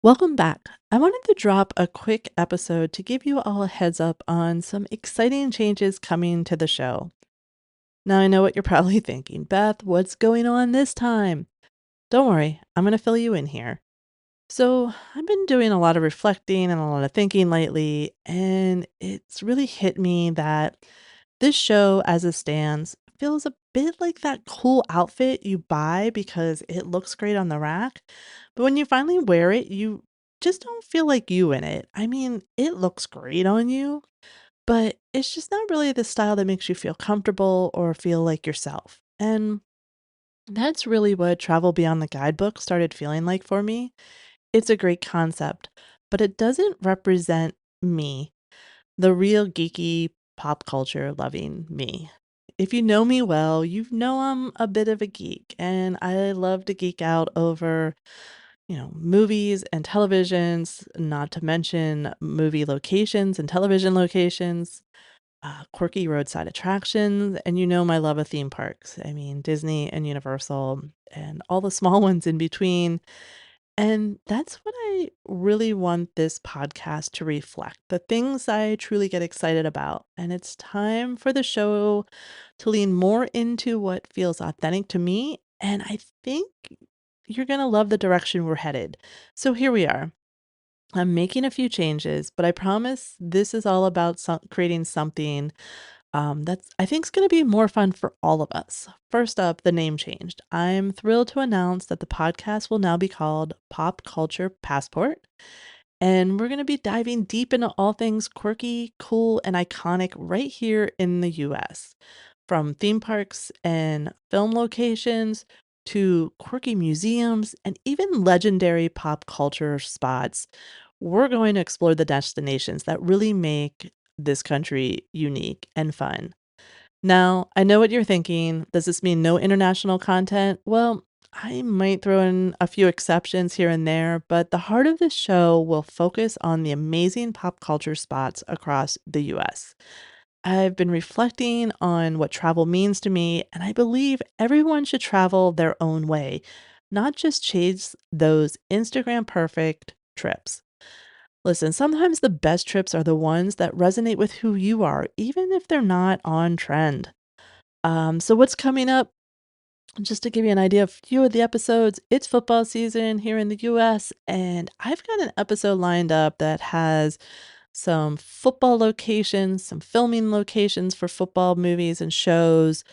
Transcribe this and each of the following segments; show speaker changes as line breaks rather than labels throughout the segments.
Welcome back. I wanted to drop a quick episode to give you all a heads up on some exciting changes coming to the show. Now, I know what you're probably thinking. Beth, what's going on this time? Don't worry, I'm going to fill you in here. So, I've been doing a lot of reflecting and a lot of thinking lately, and it's really hit me that this show, as it stands, feels a bit like that cool outfit you buy because it looks great on the rack. But when you finally wear it, you just don't feel like you in it. I mean, it looks great on you, but it's just not really the style that makes you feel comfortable or feel like yourself. And that's really what Travel Beyond the Guidebook started feeling like for me. It's a great concept, but it doesn't represent me, the real geeky pop culture loving me. If you know me well, you know I'm a bit of a geek and I love to geek out over, movies and televisions, not to mention movie locations and television locations, quirky roadside attractions, and you know my love of theme parks. I mean, Disney and Universal and all the small ones in between, and that's what I really want this podcast to reflect, the things I truly get excited about. And it's time for the show to lean more into what feels authentic to me. And I think you're going to love the direction we're headed. So here we are. I'm making a few changes, but I promise this is all about creating something that's I think is going to be more fun for all of us. First up, the name changed. I'm thrilled to announce that the podcast will now be called Pop Culture Passport, and we're going to be diving deep into all things quirky, cool, and iconic right here in the US. From theme parks and film locations to quirky museums and even legendary pop culture spots, we're going to explore the destinations that really make this country unique and fun. Now, I know what you're thinking. Does this mean no international content? Well, I might throw in a few exceptions here and there, but the heart of this show will focus on the amazing pop culture spots across the US. I've been reflecting on what travel means to me, and I believe everyone should travel their own way, not just chase those Instagram perfect trips. Listen, sometimes the best trips are the ones that resonate with who you are, even if they're not on trend. So what's coming up? Just to give you an idea of a few of the episodes, it's football season here in the US, and I've got an episode lined up that has some football locations, some filming locations for football movies and shows,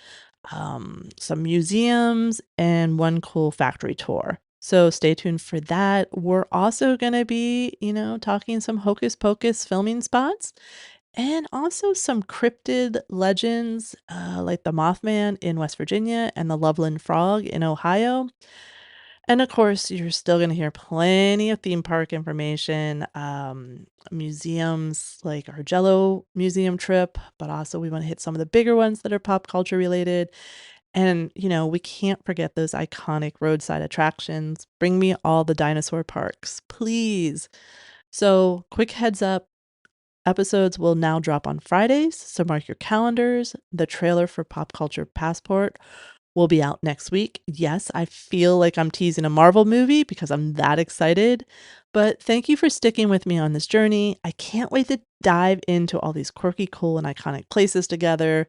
some museums, and one cool factory tour. So stay tuned for that. We're also going to be, talking some hocus pocus filming spots and also some cryptid legends like the Mothman in West Virginia and the Loveland Frog in Ohio. And of course, you're still going to hear plenty of theme park information, museums like our Jello museum trip, but also we want to hit some of the bigger ones that are pop culture related. And, we can't forget those iconic roadside attractions. Bring me all the dinosaur parks, please. So, quick heads up, episodes will now drop on Fridays. So, mark your calendars. The trailer for Pop Culture Passport will be out next week. Yes, I feel like I'm teasing a Marvel movie because I'm that excited. But thank you for sticking with me on this journey. I can't wait to dive into all these quirky, cool, and iconic places together.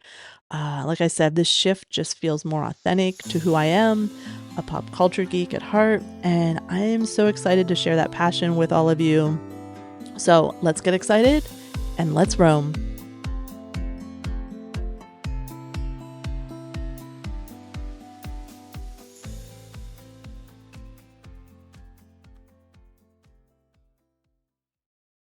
Like I said, this shift just feels more authentic to who I am, a pop culture geek at heart. And I am so excited to share that passion with all of you. So let's get excited and let's roam.